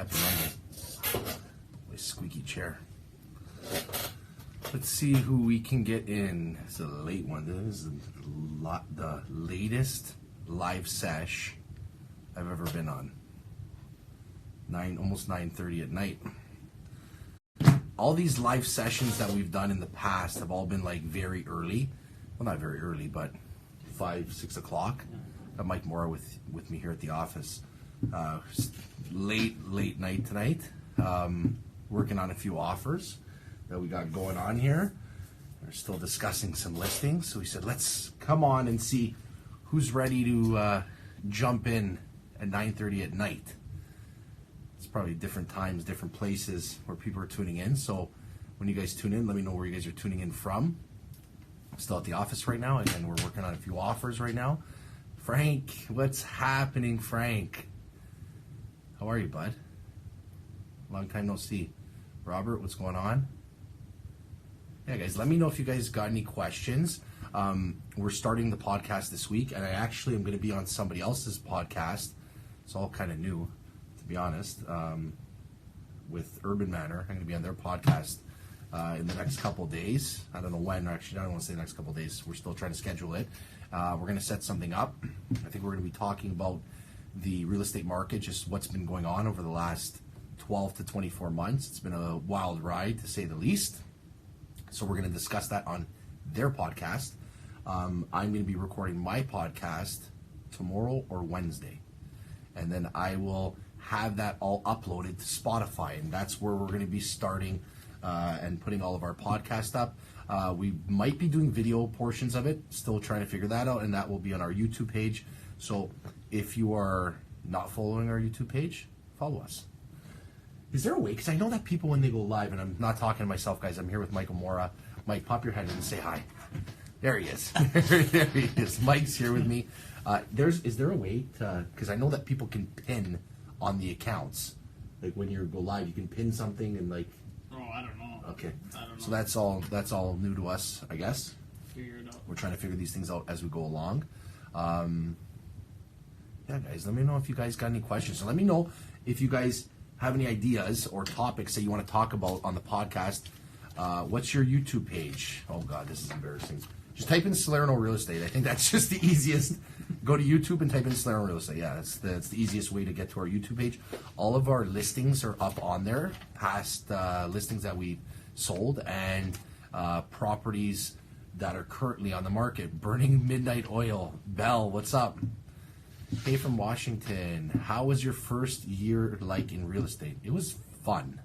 Happy Monday. My squeaky chair. Let's see who we can get in. It's a late one. This is the latest live sesh I've ever been on. Almost 9:30 at night. All these live sessions that we've done in the past have all been like very early. Well, not very early, but 5, 6 o'clock. Got Mike Mora with me here at the office. Late night tonight. Working on a few offers that we got going on here. We're still discussing some listings. So we said, let's come on and see who's ready to jump in at 9:30 at night. It's probably different times, different places where people are tuning in. So when you guys tune in, let me know where you guys are tuning in from. I'm still at the office right now, and we're working on a few offers right now. Frank, what's happening, Frank? How are you, bud? Long time no see. Robert, what's going on? Yeah, guys, let me know if you guys got any questions. We're starting the podcast this week, and I actually am going to be on somebody else's podcast. It's all kind of new, to be honest, with Urban Manor. I'm going to be on their podcast in the next couple of days. I don't know when. Actually, I don't want to say the next couple of days. We're still trying to schedule it. We're going to set something up. I think we're going to be talking about the real estate market, just what's been going on over the last 12 to 24 months. It's been a wild ride, to say the least. So we're going to discuss that on their podcast. I'm going to be recording my podcast tomorrow or Wednesday. And then I will have that all uploaded to Spotify. And that's where we're going to be starting and putting all of our podcasts up. We might be doing video portions of it, still trying to figure that out. And that will be on our YouTube page. So if you are not following our YouTube page, follow us. Is there a way? Because I know that people, when they go live, and I'm not talking to myself, guys, I'm here with Michael Mora. Mike, pop your head in and say hi. There he is. There he is. Mike's here with me. Is there a way to, because I know that people can pin on the accounts. Like when you go live, you can pin something and like. Oh, I don't know. Okay. I don't know. So that's all new to us, I guess. Figure it out. We're trying to figure these things out as we go along. Yeah, guys, let me know if you guys got any questions. So let me know if you guys have any ideas or topics that you want to talk about on the podcast. What's your YouTube page? Oh, God, this is embarrassing. Just type in Salerno Real Estate. I think that's just the easiest. Go to YouTube and type in Salerno Real Estate. Yeah, that's the easiest way to get to our YouTube page. All of our listings are up on there, past listings that we sold and properties that are currently on the market. Burning Midnight Oil. Bell, what's up? Hey, from Washington. How was your first year like in real estate? It was fun.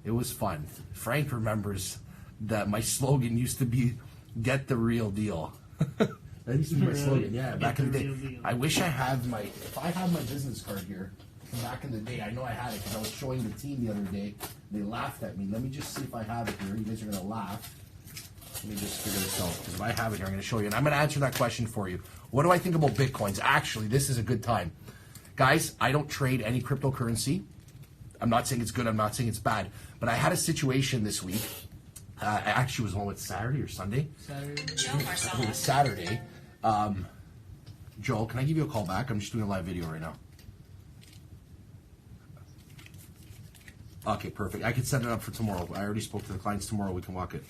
It was fun. Frank remembers that my slogan used to be, get the real deal. That used to be my slogan, yeah, back in the day. I wish I had if I had my business card here from back in the day, I know I had it because I was showing the team the other day. They laughed at me. Let me just see if I have it here. You guys are going to laugh. Let me just figure this out, because if I have it here, I'm going to show you. And I'm going to answer that question for you. What do I think about Bitcoins? Actually, this is a good time. Guys, I don't trade any cryptocurrency. I'm not saying it's good. I'm not saying it's bad. But I had a situation this week. Actually, it was on Saturday or Sunday? Saturday. It was Saturday. Joel, can I give you a call back? I'm just doing a live video right now. Okay, perfect. I can set it up for tomorrow. I already spoke to the clients. Tomorrow we can walk it.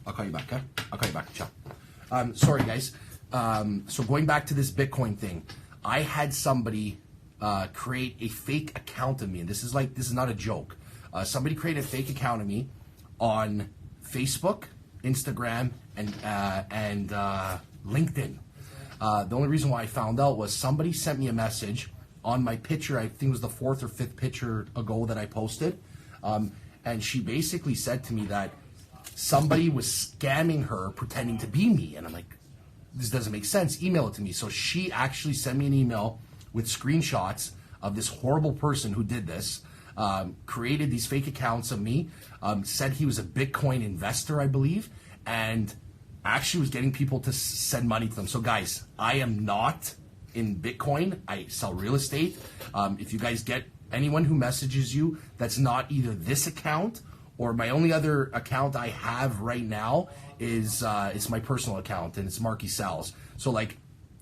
I'll call you back, okay? I'll call you back. Ciao. Sorry, guys. So going back to this Bitcoin thing, I had somebody create a fake account of me, and this is not a joke. Somebody created a fake account of me on Facebook, Instagram, and LinkedIn. The only reason why I found out was somebody sent me a message on my picture. I think it was the 4th or 5th picture ago that I posted, and she basically said to me that somebody was scamming her, pretending to be me, and I'm like, this doesn't make sense. Email it to me. So she actually sent me an email with screenshots of this horrible person who did this, created these fake accounts of me, said he was a Bitcoin investor, I believe, and actually was getting people to send money to them. So guys, I am not in Bitcoin. I sell real estate. If you guys get anyone who messages you that's not either this account or my only other account I have right now is it's my personal account, and it's Marky Sells. So like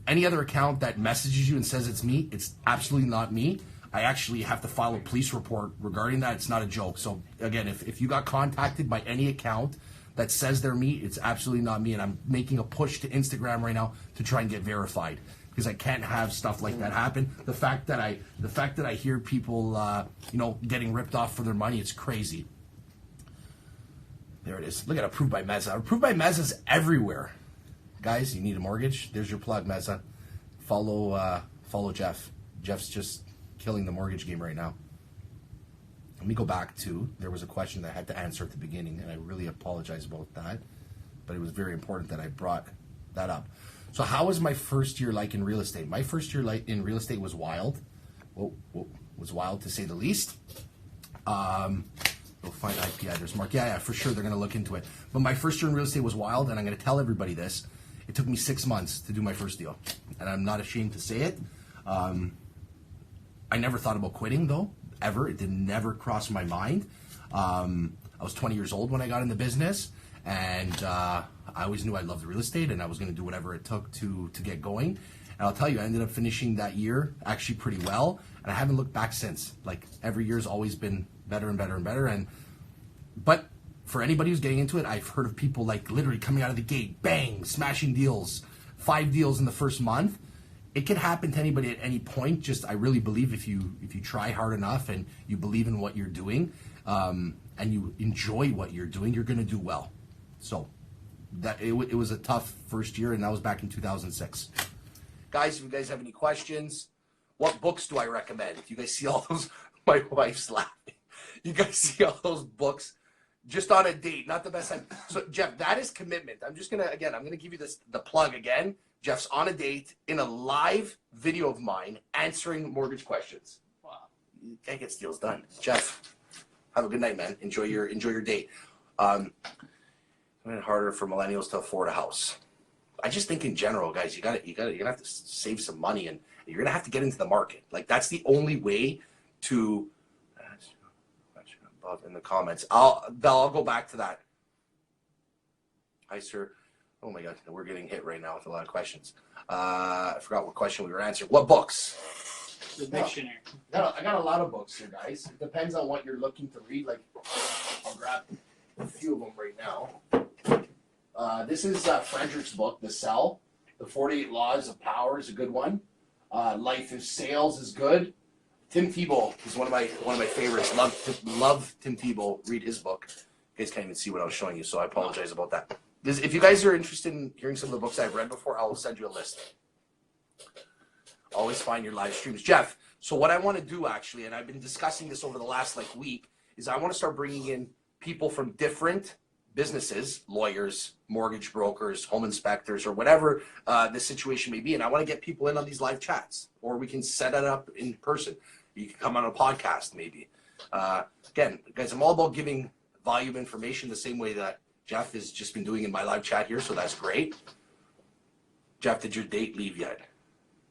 any other account that messages you and says it's me, it's absolutely not me. I actually have to file a police report regarding that. It's not a joke. So again, if you got contacted by any account that says they're me, it's absolutely not me, and I'm making a push to Instagram right now to try and get verified, because I can't have stuff like that happen. The fact that I hear people getting ripped off for their money, it's crazy. There it is. Look at Approved by Meza. Approved by Meza's everywhere. Guys, you need a mortgage? There's your plug, Meza. Follow Jeff. Jeff's just killing the mortgage game right now. Let me go back to, there was a question that I had to answer at the beginning, and I really apologize about that, but it was very important that I brought that up. So how was my first year like in real estate? My first year like in real estate was wild. Was wild to say the least. We'll find IP address, Mark. Yeah, for sure, they're going to look into it. But my first year in real estate was wild, and I'm going to tell everybody this. It took me 6 months to do my first deal, and I'm not ashamed to say it. I never thought about quitting, though, ever. It did never cross my mind. I was 20 years old when I got in the business, and I always knew I loved real estate, and I was going to do whatever it took to get going. And I'll tell you, I ended up finishing that year actually pretty well, and I haven't looked back since. Like, every year's always been better and better and better. But for anybody who's getting into it, I've heard of people like literally coming out of the gate, bang, smashing deals, 5 deals in the first month. It can happen to anybody at any point. Just, I really believe if you try hard enough and you believe in what you're doing, and you enjoy what you're doing, you're going to do well. So that it was a tough first year, and that was back in 2006. Guys, if you guys have any questions, what books do I recommend? You guys see all those? My wife's laughing. You guys see all those books? Just on a date, not the best time. So Jeff, that is commitment. I'm gonna give you the plug again. Jeff's on a date in a live video of mine answering mortgage questions. Wow. You can't get deals done. Jeff, have a good night, man. Enjoy your date. It's harder for millennials to afford a house. I just think in general, guys, you're gonna have to save some money, and you're gonna have to get into the market. Like, that's the only way to. In the comments, I'll go back to that. Hi, sir. Oh my God, we're getting hit right now with a lot of questions. I forgot what question we were answering. What books? The dictionary. I got a lot of books here, guys. It depends on what you're looking to read. Like, I'll grab a few of them right now. This is Frederick's book, The Cell. The 48 Laws of Power is a good one. Life is Sales is good. Tim Tebow is one of my favorites. Love Tim Tebow. Read his book. You guys can't even see what I was showing you, so I apologize about that. If you guys are interested in hearing some of the books I've read before, I'll send you a list. Always find your live streams. Jeff, so what I want to do actually, and I've been discussing this over the last week, is I want to start bringing in people from different businesses, lawyers, mortgage brokers, home inspectors, or whatever the situation may be. And I want to get people in on these live chats, or we can set it up in person. You can come on a podcast maybe. Again, guys, I'm all about giving volume information the same way that Jeff has just been doing in my live chat here, so that's great. Jeff, did your date leave yet?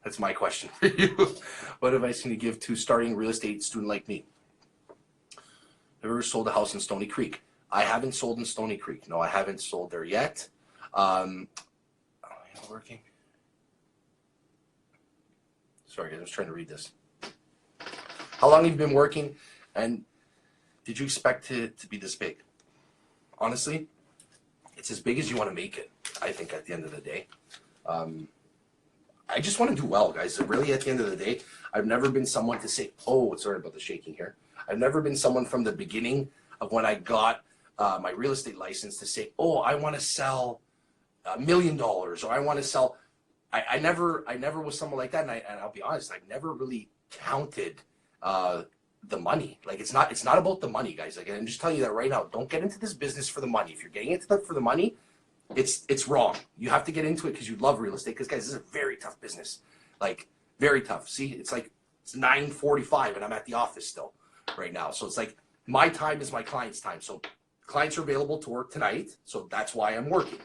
That's my question for you. What advice can you give to starting real estate student like me? Have you ever sold a house in Stony Creek? I haven't sold in Stony Creek. No, I haven't sold there yet. Working. Sorry, I was trying to read this. How long have you been working, and did you expect to be this big? Honestly, it's as big as you want to make it, I think, at the end of the day. I just want to do well, guys. Really, at the end of the day, I've never been someone to say, oh, sorry about the shaking here. I've never been someone from the beginning of when I got my real estate license to say, oh, I want to sell $1 million, or I want to sell. I never was someone like that, and I'll be honest, I never really counted the money. Like, it's not about the money, guys. Like, I'm just telling you that right now. Don't get into this business for the money. If you're getting into it for the money, it's wrong. You have to get into it because you love real estate. Because, guys, this is a very tough business. Like, very tough. See, it's 9:45 and I'm at the office still right now. So it's like my time is my client's time. So clients are available to work tonight. So that's why I'm working,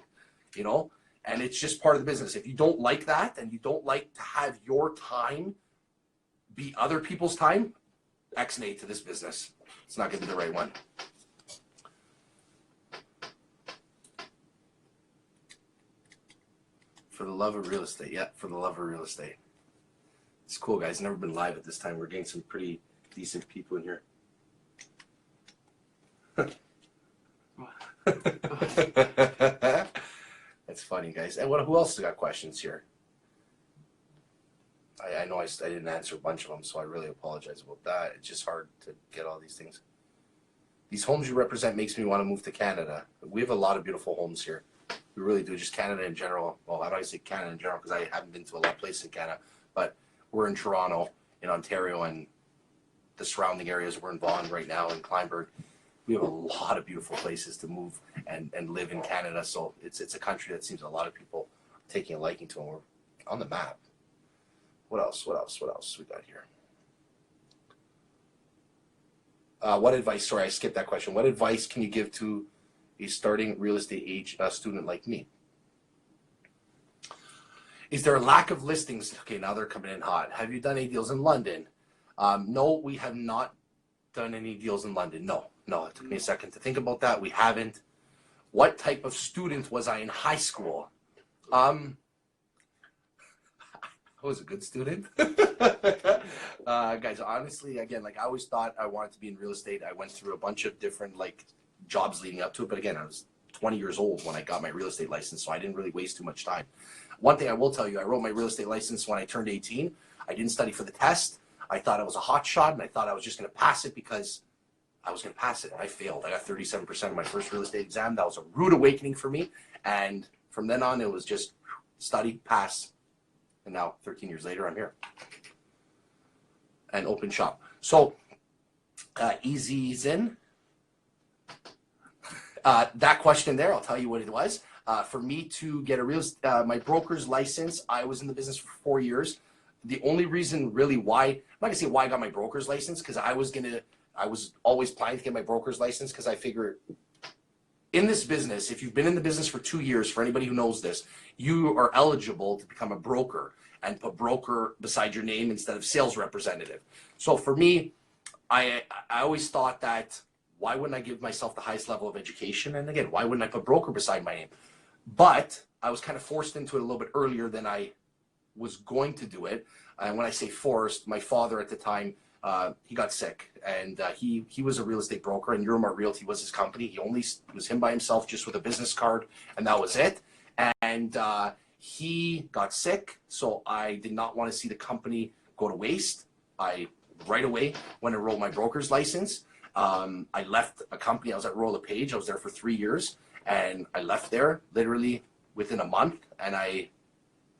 and it's just part of the business. If you don't like that and you don't like to have your time be other people's time, X-nay to this business. It's not going to be the right one. For the love of real estate. Yeah, for the love of real estate. It's cool, guys. Never been live at this time. We're getting some pretty decent people in here. That's funny, guys. And who else has got questions here? I know I didn't answer a bunch of them, so I really apologize about that. It's just hard to get all these things. These homes you represent makes me want to move to Canada. We have a lot of beautiful homes here. We really do. Just Canada in general. Well, I don't say Canada in general because I haven't been to a lot of places in Canada, but we're in Toronto, in Ontario, and the surrounding areas. We're in Vaughan right now, in Kleinburg. We have a lot of beautiful places to move and live in Canada. So it's a country that seems a lot of people are taking a liking to, and we're on the map. What else we got here? What advice, sorry, I skipped that question. What advice can you give to a starting real estate student like me? Is there a lack of listings? Okay, now they're coming in hot. Have you done any deals in London? No, we have not done any deals in London. No, it took me a second to think about that. We haven't. What type of student was I in high school? I was a good student. Guys, honestly, again, like I always thought I wanted to be in real estate. I went through a bunch of different jobs leading up to it. But again, I was 20 years old when I got my real estate license, so I didn't really waste too much time. One thing I will tell you, I wrote my real estate license when I turned 18. I didn't study for the test. I thought I was a hot shot, and I thought I was just going to pass it because I was going to pass it. I failed. I got 37% of my first real estate exam. That was a rude awakening for me. And from then on, it was just study, pass. And now, 13 years later, I'm here. And open shop. So, easy in. That question there, I'll tell you what it was. For me to get my broker's license, I was in the business for 4 years. The only reason really why, I'm not gonna say why I got my broker's license, because I was always planning to get my broker's license, because I figure in this business, if you've been in the business for 2 years, for anybody who knows this, you are eligible to become a broker and put broker beside your name instead of sales representative. So for me, I always thought that, why wouldn't I give myself the highest level of education? And again, why wouldn't I put broker beside my name? But I was kind of forced into it a little bit earlier than I was going to do it. And when I say forced, my father at the time, he got sick, and he was a real estate broker, and Euromart Realty was his company. It was him by himself, just with a business card, and that was it. And he got sick, so I did not want to see the company go to waste. I right away went and enrolled my broker's license. I left a company. I was at Royal LePage. I was there for 3 years, and I left there literally within a month, and I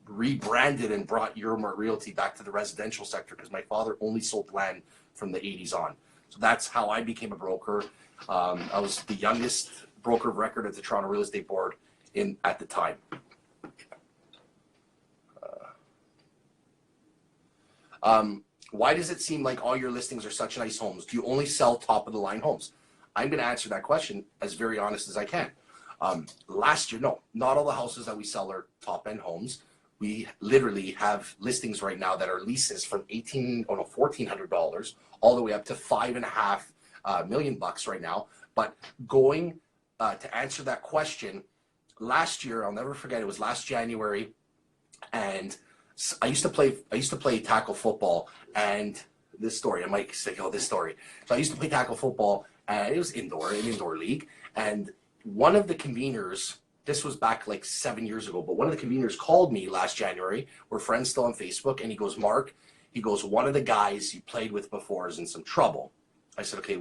rebranded and brought Euromart Realty back to the residential sector because my father only sold land from the 80s on. So that's how I became a broker. I was the youngest broker of record at the Toronto Real Estate Board at the time. Why does it seem like all your listings are such nice homes? Do you only sell top of the line homes? I'm going to answer that question as very honest as I can. Last year, no, not all the houses that we sell are top end homes. We literally have listings right now that are leases from $1,400 all the way up to $5.5 million right now. But going to answer that question, last year, I'll never forget, it was last January, and I used to play tackle football, and this story, I might say, this story. So I used to play tackle football, and it was an indoor league, and one of the conveners, this was back like 7 years ago, but one of the conveners called me last January. We're friends still on Facebook, and he goes, Mark, one of the guys you played with before is in some trouble. I said, okay,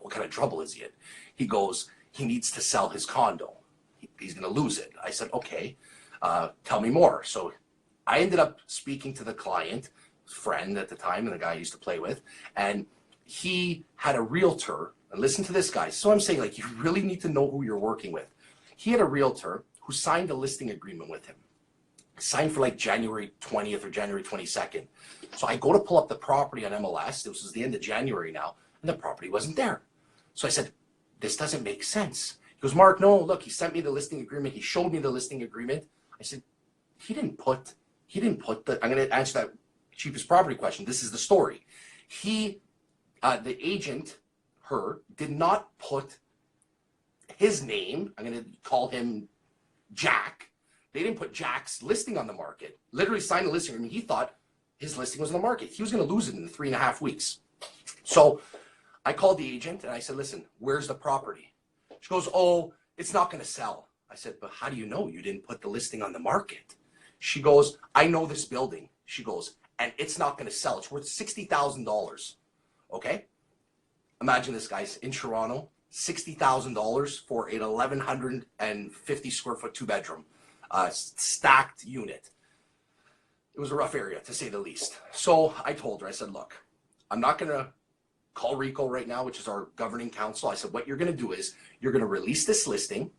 what kind of trouble is he in? He goes, he needs to sell his condo. He's going to lose it. I said, okay, tell me more. So I ended up speaking to the client, friend at the time, and the guy I used to play with, and he had a realtor. And listen to this, guys. So I'm saying, you really need to know who you're working with. He had a realtor who signed a listing agreement with him. Signed for January 20th or January 22nd. So I go to pull up the property on MLS. This was the end of January now, and the property wasn't there. So I said, this doesn't make sense. He goes, Mark, no, look, he sent me the listing agreement. He showed me the listing agreement. I said, he didn't put I'm going to answer that cheapest property question. This is the story. The agent, did not put his name. I'm going to call him Jack. They didn't put Jack's listing on the market. Literally signed the listing agreement. He thought his listing was on the market. He was going to lose it in 3.5 weeks. So I called the agent and I said, listen, where's the property? She goes, oh, it's not going to sell. I said, but how do you know? You didn't put the listing on the market. She goes, I know this building. She goes, and it's not going to sell. It's worth $60,000. Okay? Imagine this, guys, in Toronto, $60,000 for an 1,150 square foot 2-bedroom stacked unit. It was a rough area, to say the least. So I told her, I said, look, I'm not going to call RICO right now, which is our governing council. I said, what you're going to do is you're going to release this listing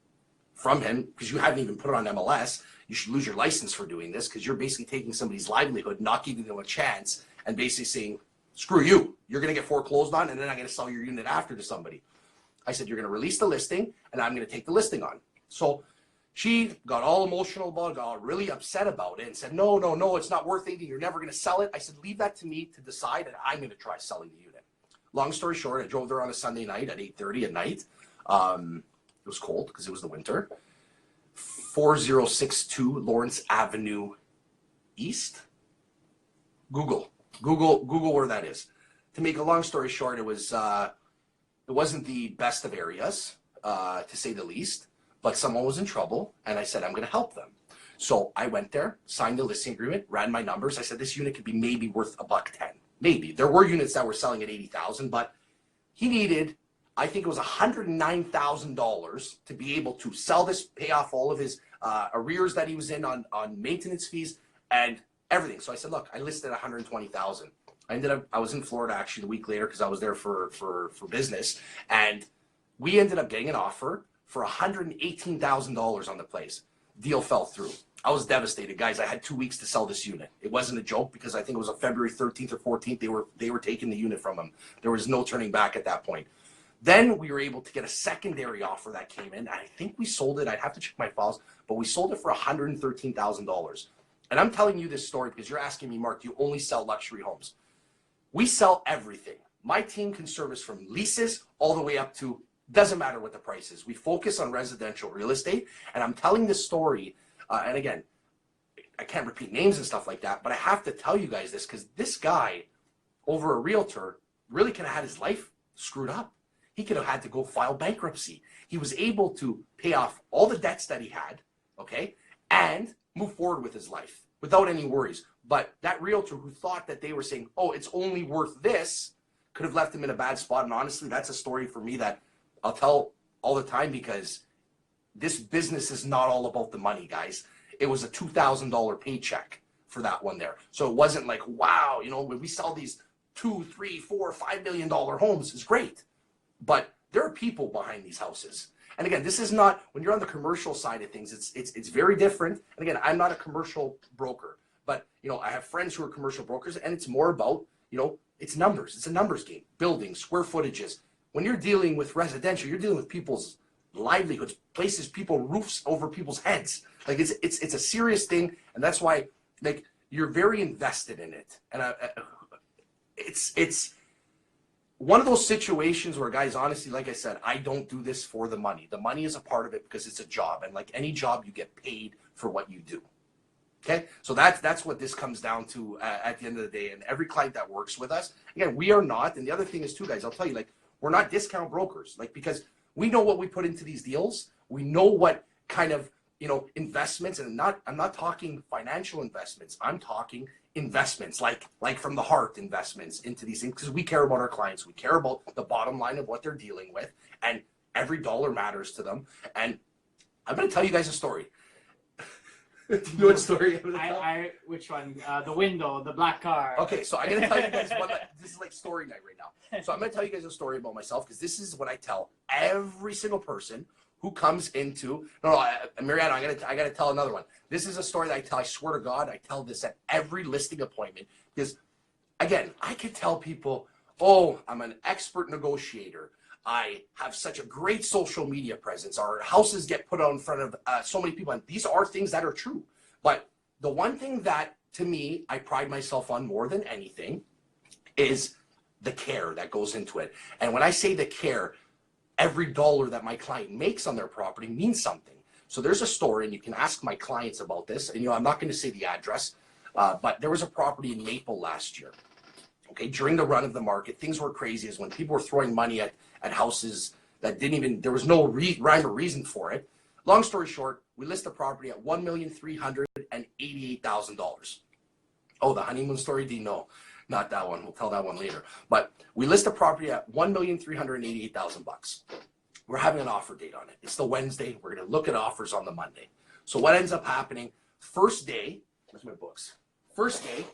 from him, because you haven't even put it on MLS. You should lose your license for doing this, because you're basically taking somebody's livelihood, not giving them a chance, and basically saying, screw you, you're going to get foreclosed on, and then I'm going to sell your unit after to somebody. I said, you're going to release the listing, and I'm going to take the listing on. So she got all emotional about it, got really upset about it, and said, no, no, no, it's not worth anything. You're never going to sell it. I said, leave that to me to decide, and I'm going to try selling the unit. Long story short, I drove there on a Sunday night at 8:30 at night. It was cold because it was the winter. 4062 Lawrence Avenue East. Google where that is. To make a long story short, it wasn't the best of areas, to say the least, but someone was in trouble, and I said, I'm going to help them. So I went there, signed the listing agreement, ran my numbers. I said, this unit could be maybe worth $110. Maybe. There were units that were selling at $80,000, but he needed, I think it was $109,000 to be able to sell this, pay off all of his arrears that he was in on maintenance fees and everything. So I said, look, I listed $120,000. I was in Florida actually the week later because I was there for business, and we ended up getting an offer for $118,000 on the place. Deal fell through. I was devastated, guys. I had 2 weeks to sell this unit. It wasn't a joke, because I think it was on February 13th or 14th they were taking the unit from him. There was no turning back at that point. Then we were able to get a secondary offer that came in. I think we sold it. I'd have to check my files, but we sold it for $113,000. And I'm telling you this story because you're asking me, Mark, do you only sell luxury homes? We sell everything. My team can service from leases all the way up to, doesn't matter what the price is. We focus on residential real estate. And I'm telling this story, and again, I can't repeat names and stuff like that, but I have to tell you guys this because this guy, over a realtor, really could have had his life screwed up. He could have had to go file bankruptcy. He was able to pay off all the debts that he had, okay, and move forward with his life without any worries. But that realtor who thought that they were saying, oh, it's only worth this, could have left him in a bad spot. And honestly, that's a story for me that I'll tell all the time, because this business is not all about the money, guys. It was a $2,000 paycheck for that one there. So it wasn't like, wow, you know, when we sell these $2, $3, $4, $5 million homes, is great. But there are people behind these houses. And again, this is not, when you're on the commercial side of things, it's very different. And again, I'm not a commercial broker, but you know, I have friends who are commercial brokers, and it's more about, you know, it's numbers. It's a numbers game. Buildings, square footages. When you're dealing with residential, you're dealing with people's livelihoods, places, people, roofs over people's heads. Like it's a serious thing, and that's why, like, you're very invested in it. And it's one of those situations where, guys, honestly, like I said, I don't do this for the money. The money is a part of it because it's a job, and like any job, you get paid for what you do. Okay, so that's what this comes down to at the end of the day. And every client that works with us, again, we are not. And the other thing is too, guys, I'll tell you, like, we're not discount brokers, like, because we know what we put into these deals. We know what kind of, you know, investments, and I'm not talking financial investments. I'm talking investments, like from the heart investments into these things, because we care about our clients. We care about the bottom line of what they're dealing with, and every dollar matters to them. And I'm going to tell you guys a story. Do you know what story I'm going to tell? Which one? The window, the black car. Okay, so I'm going to tell you guys one. This is like story night right now. So I'm going to tell you guys a story about myself, because this is what I tell every single person who comes into. No, Mariano, I got to tell another one. This is a story that I tell. I swear to God, I tell this at every listing appointment, because, again, I could tell people, oh, I'm an expert negotiator. I have such a great social media presence. Our houses get put out in front of so many people. And these are things that are true. But the one thing that, to me, I pride myself on more than anything is the care that goes into it. And when I say the care, every dollar that my client makes on their property means something. So there's a story, and you can ask my clients about this. And, you know, I'm not going to say the address. But there was a property in Maple last year. Okay, during the run of the market, things were crazy. Is when people were throwing money at houses that didn't even, there was no rhyme or reason for it. Long story short, we list the property at $1,388,000. Oh, the honeymoon story? Do you know? Not that one. We'll tell that one later. But we list the property at $1,388,000. We're having an offer date on it. It's the Wednesday. We're going to look at offers on the Monday. So what ends up happening? First day, where's my books? First day,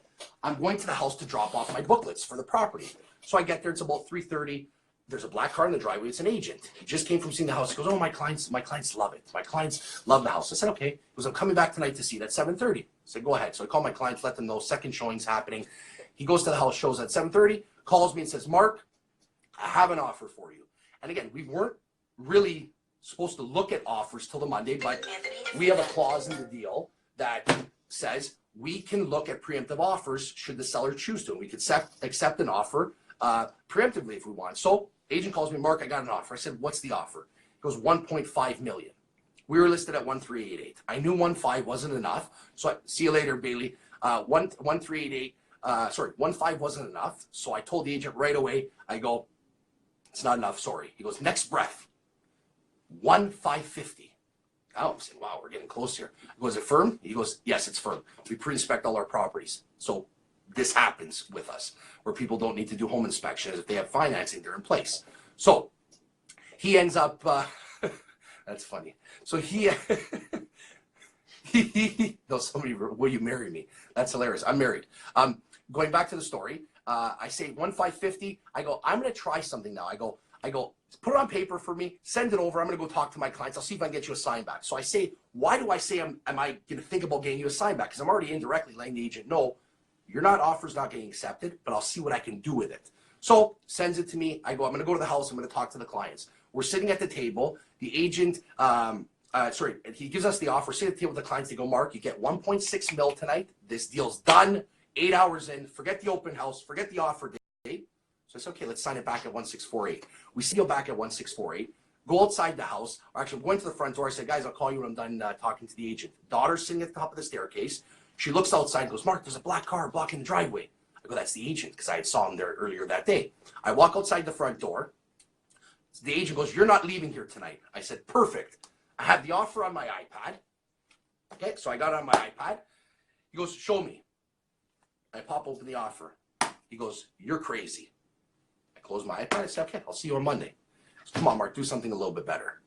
I'm going to the house to drop off my booklets for the property. So I get there. It's about 3:30. There's a black car in the driveway. It's an agent. He just came from seeing the house. He goes, "Oh, my clients love it. My clients love the house." I said, "Okay." He goes, "I'm coming back tonight to see it at 7:30. I said, "Go ahead." So I call my clients, let them know second showing's happening. He goes to the house, shows at 7:30, calls me and says, "Mark, I have an offer for you." And again, we weren't really supposed to look at offers till the Monday, but we have a clause in the deal that says we can look at preemptive offers should the seller choose to. And we could accept an offer preemptively if we want. So agent calls me, "Mark, I got an offer." I said, "What's the offer?" He goes, $1.5 million. We were listed at 1,388. I knew 1.5 wasn't enough. So see you later, Bailey. 1,388. 1.5 wasn't enough. So I told the agent right away, I go, "It's not enough, sorry." He goes, "Next breath, 1,550. Oh, I'm saying, wow, we're getting close here. I go, "Is it firm?" He goes, "Yes, it's firm. We pre-inspect all our properties." So this happens with us where people don't need to do home inspections. If they have financing, they're in place. So he ends up, that's funny. So no, somebody, "Will you marry me?" That's hilarious. I'm married. Going back to the story, I say 1,550. I go, "I'm going to try something now." I go, "Put it on paper for me, send it over. I'm going to go talk to my clients. I'll see if I can get you a sign back." So I say, why do I say am I going to think about getting you a sign back? Because I'm already indirectly letting the agent know offer's not getting accepted, but I'll see what I can do with it. So sends it to me. I go, "I'm going to go to the house. I'm going to talk to the clients." We're sitting at the table. The agent, he gives us the offer. We're sitting at the table with the clients. They go, "Mark, you get 1.6 mil tonight. This deal's done. 8 hours in. Forget the open house. Forget the offer date." So I said, "Okay, let's sign it back at 1,648. We seal back at 1,648. Go outside the house. Or actually, went to the front door. I said, "Guys, I'll call you when I'm done talking to the agent." Daughter's sitting at the top of the staircase. She looks outside and goes, "Mark, there's a black car blocking the driveway." I go, "That's the agent," because I had saw him there earlier that day. I walk outside the front door. The agent goes, "You're not leaving here tonight." I said, "Perfect. I have the offer on my iPad." Okay, so I got it on my iPad. He goes, "Show me." I pop open the offer. He goes, "You're crazy." I close my iPad. I said, "Okay, I'll see you on Monday." He goes, "Come on, Mark, do something a little bit better."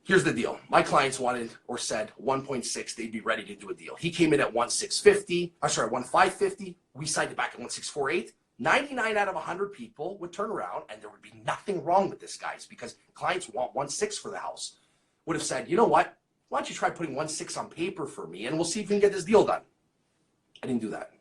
Here's the deal. My clients wanted or said 1.6, they'd be ready to do a deal. He came in at 1,550. We signed it back at 1,648. 99 out of 100 people would turn around and there would be nothing wrong with this, guys, because clients want 1.6 for the house. Would have said, "You know what? Why don't you try putting 1.6 on paper for me and we'll see if we can get this deal done." I didn't do that.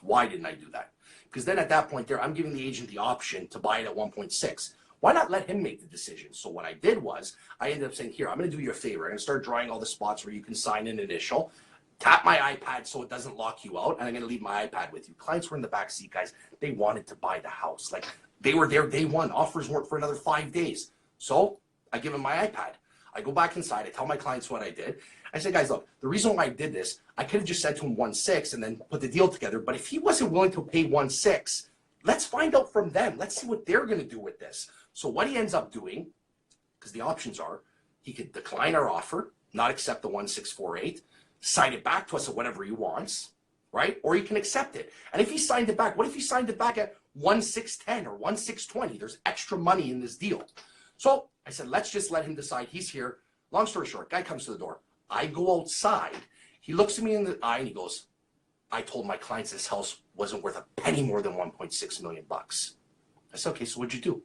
Why didn't I do that? Because then at that point there, I'm giving the agent the option to buy it at 1.6. Why not let him make the decision? So what I did was I ended up saying, "Here, I'm going to do you a favor. I'm going to start drawing all the spots where you can sign an initial. Tap my iPad so it doesn't lock you out, and I'm going to leave my iPad with you." Clients were in the back seat, guys. They wanted to buy the house. Like, they were there day one. Offers weren't for another 5 days. So I give them my iPad. I go back inside. I tell my clients what I did. I said, "Guys, look, the reason why I did this, I could have just said to him 1.6 and then put the deal together. But if he wasn't willing to pay 1.6, let's find out from them. Let's see what they're going to do with this." So what he ends up doing, because the options are, he could decline our offer, not accept the 1,648, sign it back to us at whatever he wants, right? Or he can accept it. And if he signed it back, what if he signed it back at 1,610 or 1,620? There's extra money in this deal. So I said, let's just let him decide. He's here. Long story short, guy comes to the door. I go outside. He looks at me in the eye and he goes, "I told my clients this house wasn't worth a penny more than 1.6 million bucks." I said, "Okay, so what'd you do?"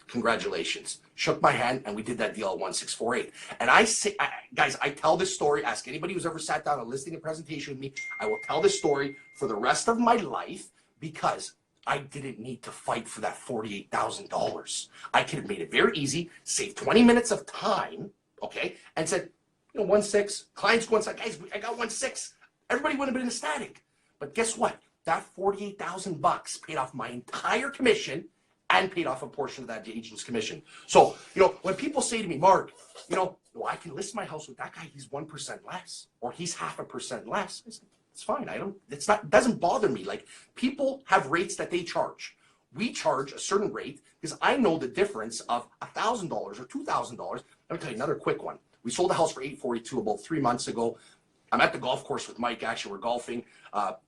"Congratulations." Shook my hand and we did that deal at 1,648. And I say, guys, I tell this story. Ask anybody who's ever sat down and listening to a presentation with me. I will tell this story for the rest of my life because I didn't need to fight for that $48,000. I could have made it very easy, saved 20 minutes of time, okay, and said, 1.6. Clients go inside, "Guys, I got 1.6. Everybody would have been ecstatic. But guess what? That $48,000 paid off my entire commission and paid off a portion of that agent's commission. So, when people say to me, "Mark, well, I can list my house with that guy, he's 1% less, or he's 0.5% less." I said, It's fine. It doesn't bother me. Like, people have rates that they charge. We charge a certain rate because I know the difference of $1,000 or $2,000. Let me tell you another quick one. We sold a house for $842 about 3 months ago. I'm at the golf course with Mike. Actually, we're golfing.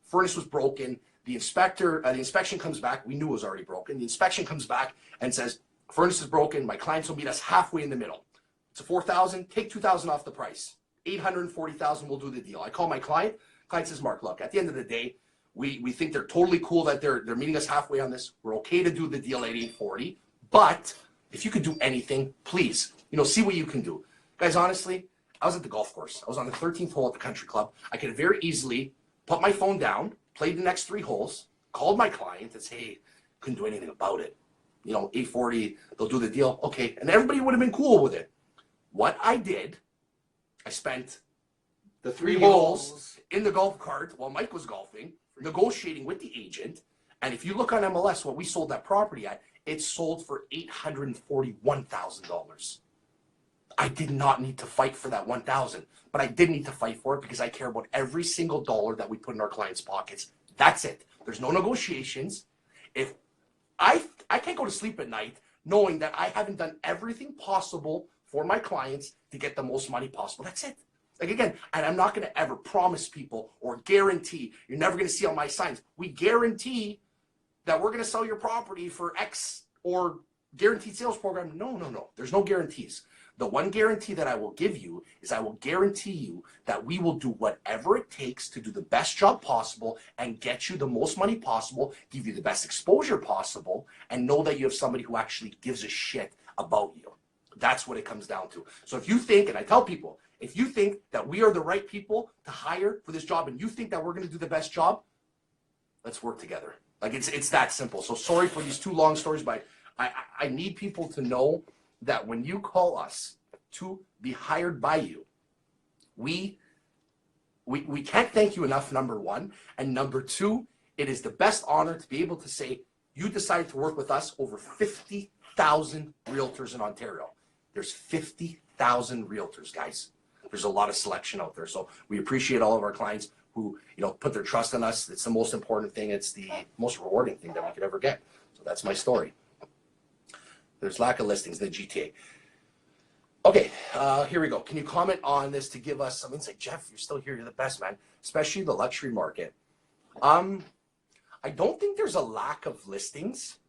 Furnace was broken. The inspection comes back. We knew it was already broken. The inspection comes back and says, furnace is broken. My clients will meet us halfway in the middle. It's a $4,000. Take $2,000 off the price. $840,000. We'll do the deal. I call my client. Client says, Mark, look, at the end of the day, we think they're totally cool that they're meeting us halfway on this. We're okay to do the deal at $840. But if you could do anything, please, see what you can do. Guys, honestly, I was at the golf course. I was on the 13th hole at the country club. I could have very easily put my phone down, played the next 3 holes, called my client and say, hey, couldn't do anything about it. $840, they'll do the deal. Okay. And everybody would have been cool with it. What I did, I spent the 3 holes in the golf cart while Mike was golfing, negotiating with the agent. And if you look on MLS, what we sold that property at, it sold for $841,000. I did not need to fight for that $1,000, but I did need to fight for it because I care about every single dollar that we put in our clients' pockets. That's it. There's no negotiations. If I can't go to sleep at night knowing that I haven't done everything possible for my clients to get the most money possible. That's it. Like, again, and I'm not going to ever promise people or guarantee, you're never going to see on my signs, we guarantee that we're going to sell your property for X or guaranteed sales program. No. There's no guarantees. The one guarantee that I will give you is I will guarantee you that we will do whatever it takes to do the best job possible and get you the most money possible, give you the best exposure possible, and know that you have somebody who actually gives a shit about you. That's what it comes down to. So if you think, and I tell people, if you think that we are the right people to hire for this job and you think that we're going to do the best job, let's work together. Like, it's that simple. So sorry for these 2 long stories, but I need people to know that when you call us to be hired by you, we can't thank you enough, number one. And number 2, it is the best honor to be able to say you decided to work with us over 50,000 realtors in Ontario. There's 50,000 realtors, guys. There's a lot of selection out there. So we appreciate all of our clients who, put their trust in us. It's the most important thing. It's the most rewarding thing that we could ever get. So that's my story. There's lack of listings in the GTA. Okay, here we go. Can you comment on this to give us some insight? Jeff, you're still here. You're the best, man, especially the luxury market. I don't think there's a lack of listings.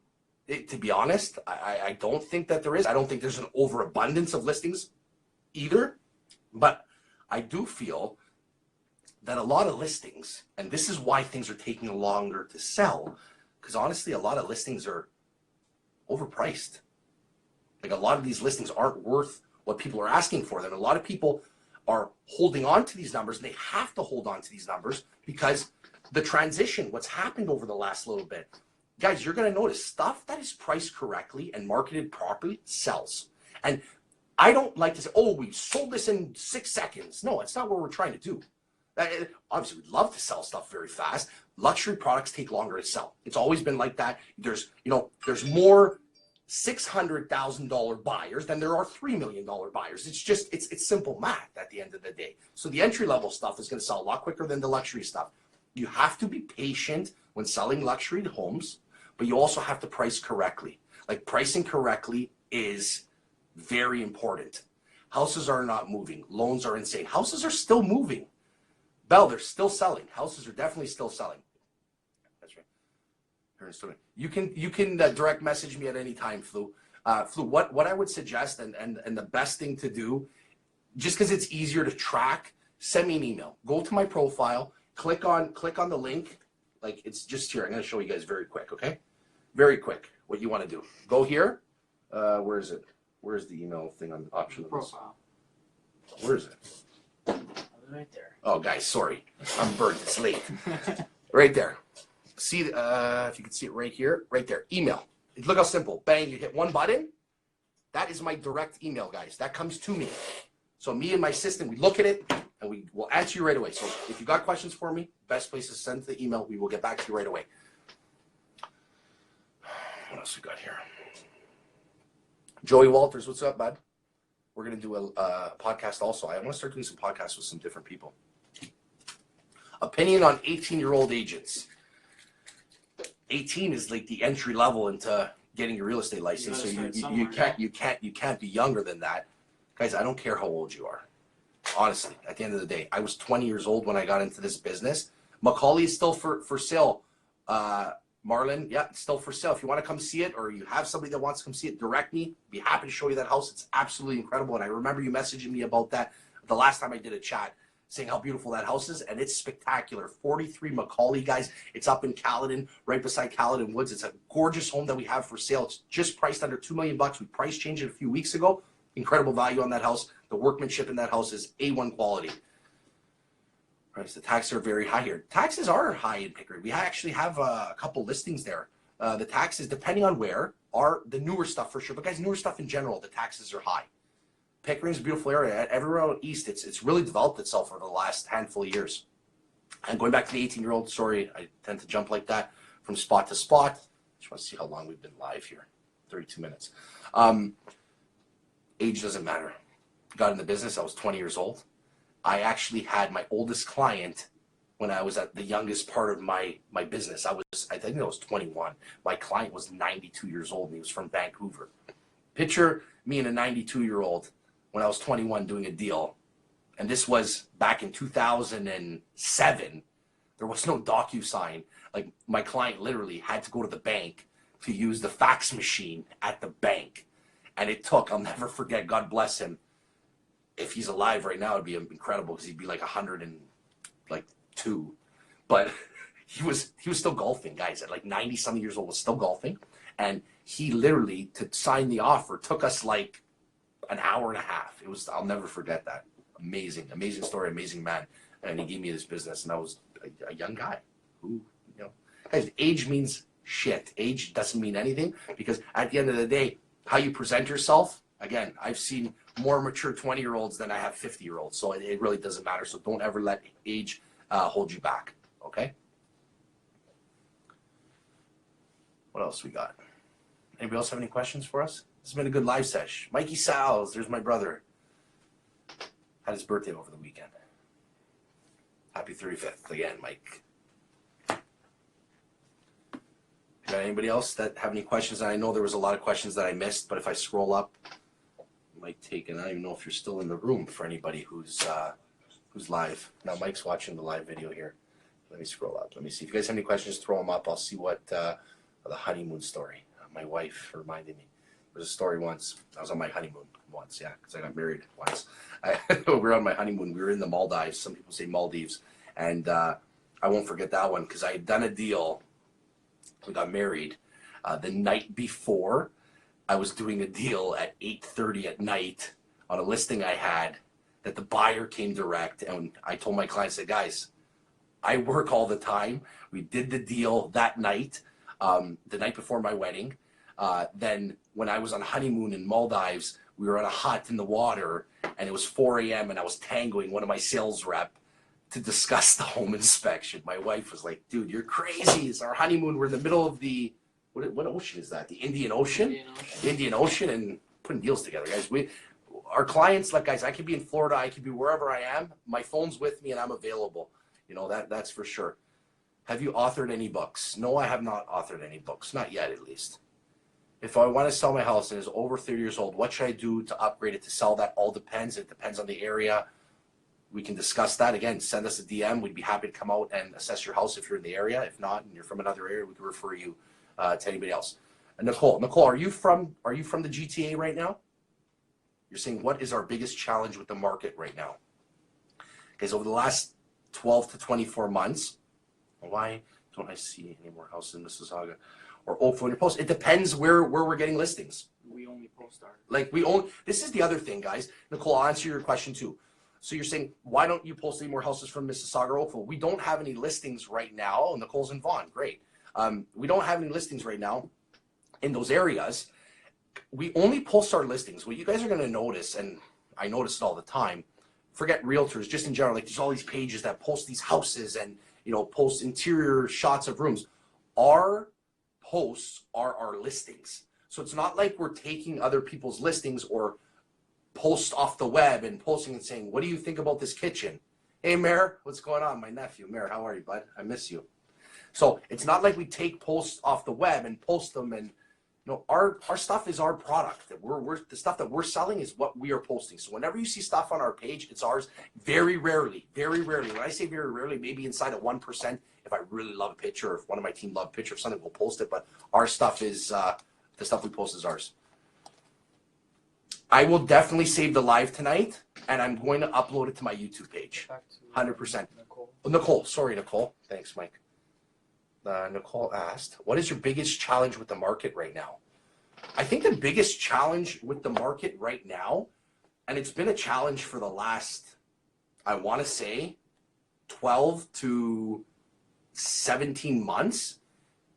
To be honest, I don't think that there is. I don't think there's an overabundance of listings either. But I do feel that a lot of listings, and this is why things are taking longer to sell, because honestly, a lot of listings are overpriced. Like, a lot of these listings aren't worth what people are asking for them. A lot of people are holding on to these numbers, and they have to hold on to these numbers because the transition, what's happened over the last little bit, guys, you're going to notice stuff that is priced correctly and marketed properly sells. And I don't like to say, oh, we sold this in 6 seconds. No, it's not what we're trying to do. Obviously, we'd love to sell stuff very fast. Luxury products take longer to sell. It's always been like that. There's more $600,000 buyers than there are $3 million buyers. It's simple math at the end of the day. So the entry-level stuff is going to sell a lot quicker than the luxury stuff. You have to be patient when selling luxury homes, but you also have to price correctly. Like, pricing correctly is very important. Houses are not moving. Loans are insane. Houses are still moving. Bell, they're still selling. Houses are definitely still selling. That's right. You can direct message me at any time, Flu. Flu, what I would suggest and the best thing to do, just because it's easier to track, send me an email. Go to my profile, click on the link. Like, it's just here. I'm going to show you guys very quick, okay? Very quick. What you want to do? Go here. Where is it? Where's the email thing on options? Profile. Where is it? Right there. Oh, guys, sorry. I'm burnt. It's late. Right there. See, if you can see it right here, right there. Email. Look how simple. Bang, you hit one button. That is my direct email, guys. That comes to me. So me and my assistant, we look at it, and we will answer you right away. So if you got questions for me, best place to send the email. We will get back to you right away. What else we got here? Joey Walters, what's up, bud? We're going to do a podcast also. I want to start doing some podcasts with some different people. Opinion on 18-year-old agents. 18 is like the entry level into getting your real estate license. So you can't be younger than that. Guys, I don't care how old you are. Honestly, at the end of the day, I was 20 years old when I got into this business. Macaulay is still for sale. Marlon, yeah, it's still for sale. If you want to come see it, or you have somebody that wants to come see it, direct me. Be happy to show you that house. It's absolutely incredible. And I remember you messaging me about that the last time I did a chat, saying how beautiful that house is, and it's spectacular. 43 Macaulay, guys. It's up in Caledon, right beside Caledon Woods. It's a gorgeous home that we have for sale. It's just priced under $2 million. We price changed it a few weeks ago. Incredible value on that house. The workmanship in that house is A1 quality. Price. The taxes are very high here. Taxes are high in Pickering. We actually have a couple listings there. The taxes, depending on where, are the newer stuff for sure. But guys, newer stuff in general, the taxes are high. Pickering's a beautiful area. Everywhere out east, it's really developed itself over the last handful of years. And going back to the 18-year-old, sorry, I tend to jump like that from spot to spot. Just want to see how long we've been live here. 32 minutes. Age doesn't matter. Got in the business, I was 20 years old. I actually had my oldest client when I was at the youngest part of my business. I think I was 21. My client was 92 years old, and he was from Vancouver. Picture me and a 92-year-old when I was 21 doing a deal. And this was back in 2007. There was no DocuSign. Like, my client literally had to go to the bank to use the fax machine at the bank. And it took, I'll never forget, God bless him. If he's alive right now, it'd be incredible because he'd be like 102. But he was still golfing, guys. At like 90-something years old, was still golfing. And he literally, to sign the offer, took us like an hour and a half. I'll never forget that. Amazing story, amazing man. And he gave me this business, and I was a young guy who, guys, age means shit. Age doesn't mean anything, because at the end of the day, how you present yourself, again, I've seen more mature 20-year-olds than I have 50-year-olds. So it really doesn't matter. So don't ever let age hold you back. Okay? What else we got? Anybody else have any questions for us? This has been a good live sesh. Mikey Sal's, there's my brother. Had his birthday over the weekend. Happy 35th again, Mike. Got anybody else that have any questions? I know there was a lot of questions that I missed, but if I scroll up, I might take, and I don't even know if you're still in the room for anybody who's live. Now Mike's watching the live video here. Let me scroll up. Let me see. If you guys have any questions, throw them up. I'll see what the honeymoon story. My wife reminded me. There was a story once. I was on my honeymoon once, yeah, because I got married once. We were on my honeymoon. We were in the Maldives. Some people say Maldives. And I won't forget that one because I had done a deal. We got married. The night before, I was doing a deal at 8:30 at night on a listing I had that the buyer came direct. And I told my client, I said, guys, I work all the time. We did the deal that night, the night before my wedding. Then when I was on honeymoon in Maldives, we were on a hut in the water, and it was 4 a.m. and I was tangoing one of my sales rep to discuss the home inspection. My wife was like, dude, you're crazy. It's our honeymoon. We're in the middle of the, what ocean is that? The Indian Ocean? Indian Ocean, and putting deals together, guys. Our clients, like, guys, I could be in Florida. I could be wherever I am. My phone's with me and I'm available. That's for sure. Have you authored any books? No, I have not authored any books. Not yet, at least. If I want to sell my house and it's over 30 years old, what should I do to upgrade it to sell? That all depends. It depends on the area. We can discuss that. Again, send us a DM. We'd be happy to come out and assess your house if you're in the area. If not, and you're from another area, we can refer you to anybody else. And Nicole, are you from the GTA right now? You're saying, what is our biggest challenge with the market right now? Because over the last 12 to 24 months, why don't I see any more houses in Mississauga or Oakville in your post? It depends where we're getting listings. We only post our. This is the other thing, guys. Nicole, I'll answer your question too. So you're saying, why don't you post any more houses from Mississauga or Oakville? We don't have any listings right now. Oh, Nicole's in Vaughan, great. We don't have any listings right now in those areas. We only post our listings. What you guys are going to notice, and I notice it all the time, forget realtors, just in general, like there's all these pages that post these houses and, post interior shots of rooms. Our posts are our listings. So it's not like we're taking other people's listings or post off the web and posting and saying, what do you think about this kitchen? Hey, Mayor, what's going on? My nephew, Mayor, how are you, bud? I miss you. So it's not like we take posts off the web and post them, and our stuff is our product. That we're the stuff that we're selling is what we are posting. So whenever you see stuff on our page, it's ours. Very rarely. When I say very rarely, maybe inside of 1%. If I really love a picture, or if one of my team love a picture of something, we'll post it. But our stuff is the stuff we post is ours. I will definitely save the live tonight, and I'm going to upload it to my YouTube page. 100%. Nicole, sorry, Nicole. Thanks, Mike. Nicole asked, what is your biggest challenge with the market right now? I think the biggest challenge with the market right now, and it's been a challenge for the last, I want to say, 12 to 17 months,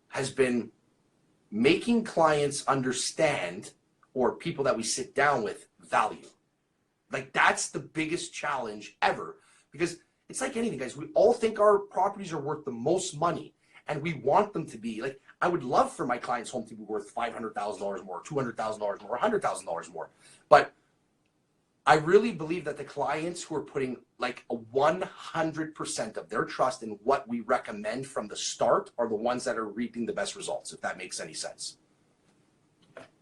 has been making clients understand, or people that we sit down with, value. Like, that's the biggest challenge ever, because it's like anything, guys. We all think our properties are worth the most money, and we want them to be. Like, I would love for my client's home to be worth $500,000 more, $200,000 more, $100,000 more. But I really believe that the clients who are putting like a 100% of their trust in what we recommend from the start are the ones that are reaping the best results, if that makes any sense.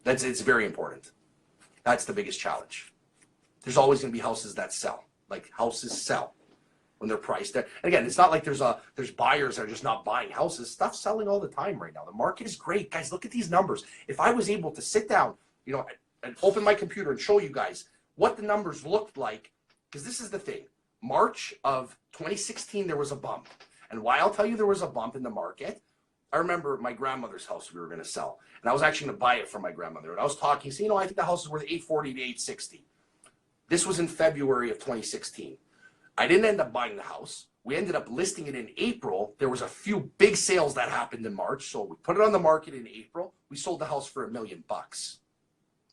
It's very important. That's the biggest challenge. There's always going to be houses that sell. Like, houses sell when they're priced. And again, it's not like there's buyers that are just not buying houses. Stuff's selling all the time right now. The market is great. Guys, look at these numbers. If I was able to sit down, and open my computer and show you guys what the numbers looked like, because this is the thing. March of 2016, there was a bump. And why I'll tell you there was a bump in the market, I remember my grandmother's house we were going to sell. And I was actually going to buy it from my grandmother. And I was talking, saying, I think the house is worth $840 to $860. This was in February of 2016. I didn't end up buying the house. We ended up listing it in April. There was a few big sales that happened in March. So we put it on the market in April. We sold the house for $1 million.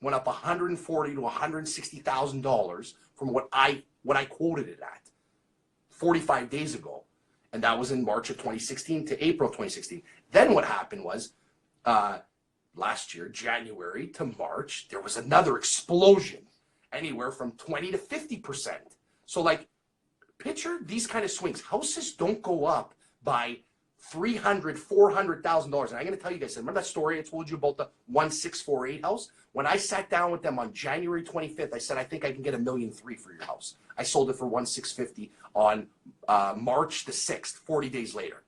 Went up $140,000 to $160,000 from what I quoted it at 45 days ago. And that was in March of 2016 to April of 2016. Then what happened was last year, January to March, there was another explosion, anywhere from 20 to 50%. So, like, picture these kind of swings. Houses don't go up by $300,000, $400,000. And I'm going to tell you guys, remember that story I told you about the 1648 house? When I sat down with them on January 25th, I said, I think I can get $1.3 million for your house. I sold it for $1,650 on March the 6th, 40 days later.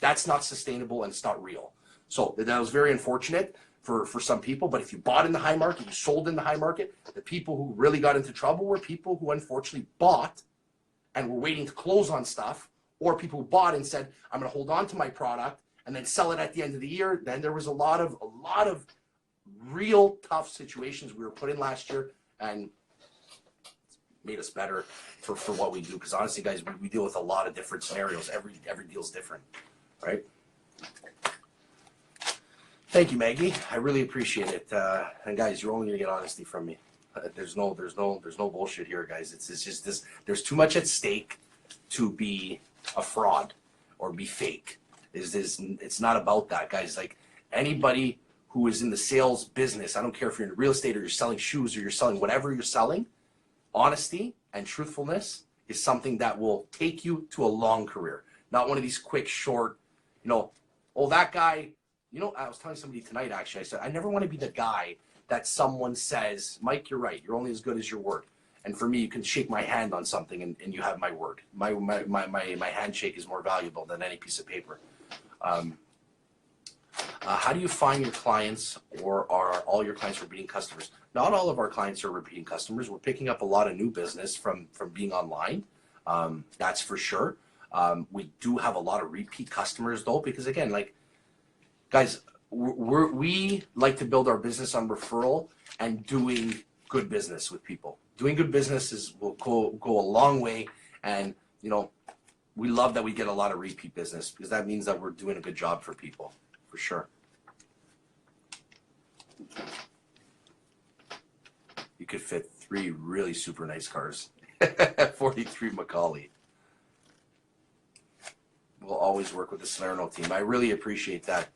That's not sustainable, and it's not real. So that was very unfortunate for some people. But if you bought in the high market, you sold in the high market, the people who really got into trouble were people who unfortunately bought and were waiting to close on stuff, or people who bought and said, I'm going to hold on to my product and then sell it at the end of the year. Then there was a lot of real tough situations we were put in last year, and made us better for what we do. Because honestly, guys, we deal with a lot of different scenarios. Every deal's different, right? Thank you, Maggie. I really appreciate it. And guys, you're only gonna get honesty from me. There's no bullshit here, guys. It's just this. There's too much at stake to be a fraud or be fake. It's not about that, guys. Like, anybody who is in the sales business, I don't care if you're in real estate or you're selling shoes or you're selling whatever you're selling, honesty and truthfulness is something that will take you to a long career. Not one of these quick, short, that guy, I was telling somebody tonight, actually, I said, I never want to be the guy that someone says, Mike, you're right. You're only as good as your word. And for me, you can shake my hand on something and you have my word. My handshake is more valuable than any piece of paper. How do you find your clients, or are all your clients repeating customers? Not all of our clients are repeating customers. We're picking up a lot of new business from being online. That's for sure. We do have a lot of repeat customers, though, because again, like, guys, we like to build our business on referral and doing good business with people. Doing good business will go a long way, and we love that we get a lot of repeat business, because that means that we're doing a good job for people, for sure. You could fit 3 really super nice cars. 43 Macaulay. We'll always work with the Salerno team. I really appreciate that.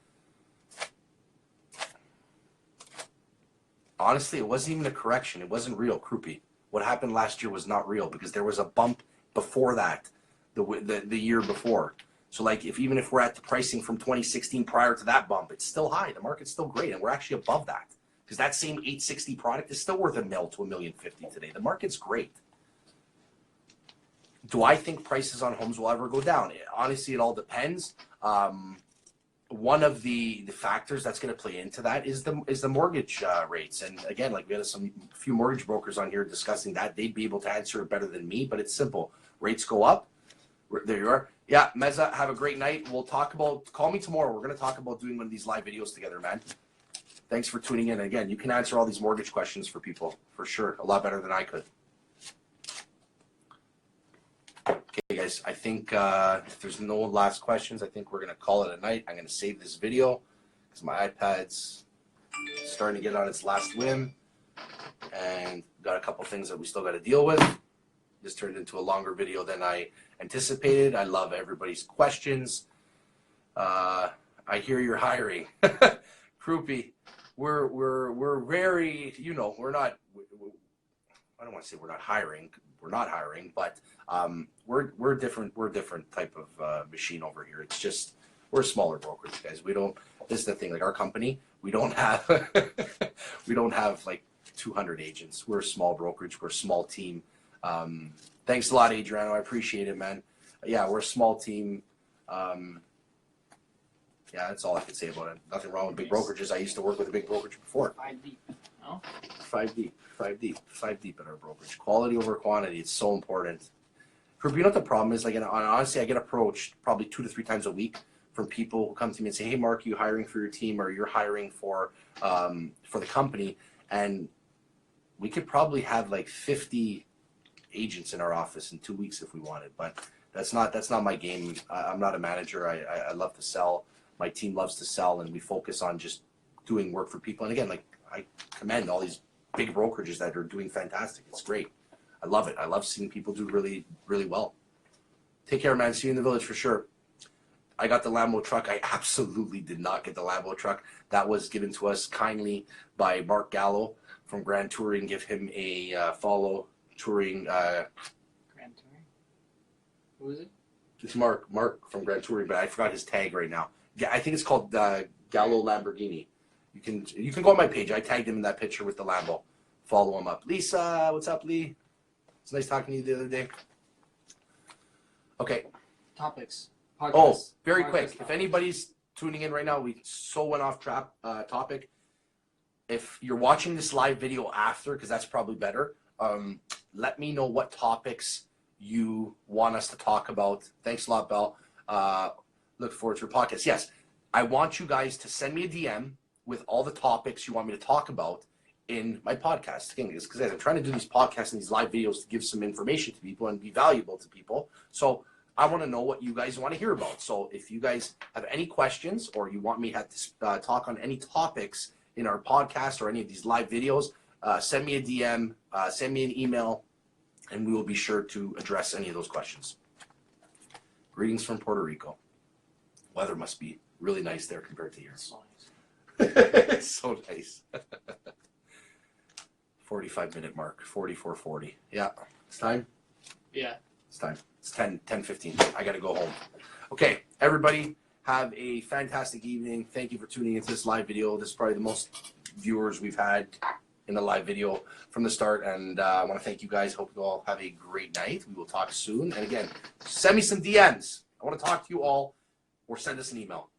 Honestly, it wasn't even a correction. It wasn't real, Krupi. What happened last year was not real, because there was a bump before that the year before. So like even if we're at the pricing from 2016 prior to that bump, it's still high. The market's still great, and we're actually above that because that same 860 product is still worth $1 million to $1.05 million today. The market's great. Do I think prices on homes will ever go down? Honestly, it all depends. One of the factors that's going to play into that is the mortgage rates. And again, like we had a few mortgage brokers on here discussing that. They'd be able to answer it better than me, but it's simple. Rates go up. There you are. Yeah, Meza, have a great night. We'll talk about, call me tomorrow. We're going to talk about doing one of these live videos together, man. Thanks for tuning in. Again, you can answer all these mortgage questions for people, for sure. A lot better than I could. Okay, guys, I think if there's no last questions, I think we're going to call it a night. I'm going to save this video because my iPad's starting to get on its last whim and got a couple things that we still got to deal with. This turned into a longer video than I anticipated. I love everybody's questions. I hear you're hiring. Kroopy, we're very, you know, we're not, I don't want to say we're not hiring. We're not hiring, but we're a different type of machine over here. It's just we're a smaller brokerage, guys. We don't. This is the thing. Like our company, we don't have we don't have like 200 agents. We're a small brokerage. We're a small team. Thanks a lot, Adriano. I appreciate it, man. Yeah, we're a small team. Yeah, that's all I could say about it. Nothing wrong with big brokerages. I used to work with a big brokerage before. 5 deep. No? 5 deep in our brokerage. Quality over quantity. It's so important. You know what the problem is? Like, honestly, I get approached probably 2 to 3 times a week from people who come to me and say, "Hey, Mark, you hiring for your team, or you're hiring for the company?" And we could probably have like 50 agents in our office in 2 weeks if we wanted. But that's not my game. I'm not a manager. I love to sell. My team loves to sell, and we focus on just doing work for people. And again, like I commend all these big brokerages that are doing fantastic. It's great. I love it. I love seeing people do really, really well. Take care, man. See you in the village for sure. I got the Lambo truck. I absolutely did not get the Lambo truck. That was given to us kindly by Mark Gallo from Grand Touring. Give him a follow. Touring. Grand Touring? Who is it? It's Mark from Grand Touring, but I forgot his tag right now. Yeah, I think it's called Gallo Lamborghini. You can go on my page. I tagged him in that picture with the Lambo. Follow him up. Lisa, what's up, Lee? It's nice talking to you the other day. Okay. Topics. Podcast. Oh, very Podcast quick. topics. If anybody's tuning in right now, we so went off topic. If you're watching this live video after, because that's probably better, let me know what topics you want us to talk about. Thanks a lot, Belle. Look forward to your podcast. Yes, I want you guys to send me a DM with all the topics you want me to talk about in my podcast. Again, because I'm trying to do these podcasts and these live videos to give some information to people and be valuable to people. So I want to know what you guys want to hear about. So if you guys have any questions or you want me to talk on any topics in our podcast or any of these live videos, send me a DM, send me an email, and we will be sure to address any of those questions. Greetings from Puerto Rico. Weather must be really nice there compared to here. So nice. It's so nice. 45-minute mark, 44:40. Yeah, it's time. Yeah. It's time. It's 10:15. I got to go home. Okay, everybody, have a fantastic evening. Thank you for tuning into this live video. This is probably the most viewers we've had in a live video from the start, and I want to thank you guys. Hope you all have a great night. We will talk soon. And again, send me some DMs. I want to talk to you all, or send us an email.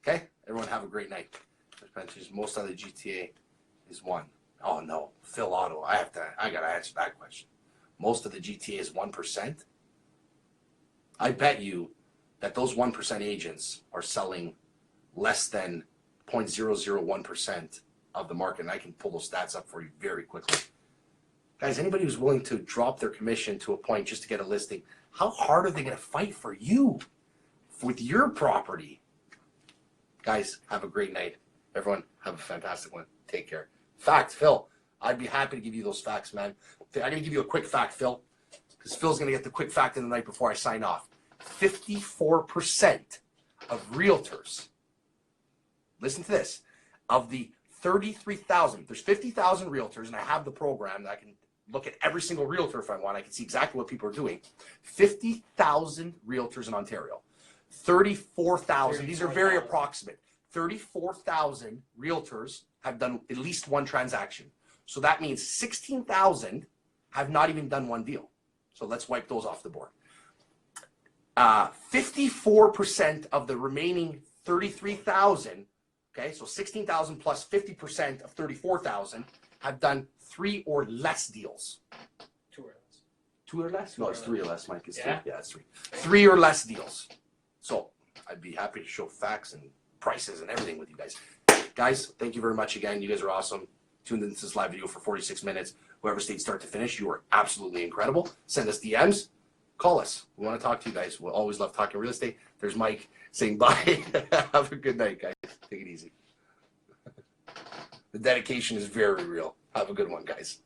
Okay? Everyone have a great night. Most of the GTA is 1. Oh no, Phil Otto. I gotta answer that question. Most of the GTA is 1%. I bet you that those 1% agents are selling less than 0.001% of the market, and I can pull those stats up for you very quickly. Guys, anybody who's willing to drop their commission to a point just to get a listing, how hard are they going to fight for you with your property? Guys, have a great night. Everyone, have a fantastic one. Take care. Fact, Phil. I'd be happy to give you those facts, man. I'm going to give you a quick fact, Phil, because Phil's going to get the quick fact in the night before I sign off. 54% of realtors, listen to this, of the 33,000, there's 50,000 realtors, and I have the program that I can look at every single realtor if I want. I can see exactly what people are doing. 50,000 realtors in Ontario. 34,000. These are very approximate. 34,000 realtors have done at least one transaction. So that means 16,000 have not even done one deal. So let's wipe those off the board. 54% of the remaining 33,000, okay, so 16,000 plus 50% of 34,000 have done 3 or less deals. 2 or less. 2 or less? No, it's 3 or less, Mike. It's Yeah? 3. Yeah, it's 3. 3 or less deals. So I'd be happy to show facts and prices and everything with you guys. Guys, thank you very much again. You guys are awesome. Tuned into this live video for 46 minutes. Whoever stayed start to finish, you are absolutely incredible. Send us DMs. Call us. We want to talk to you guys. We'll always love talking real estate. There's Mike saying bye. Have a good night, guys. Take it easy. The dedication is very real. Have a good one, guys.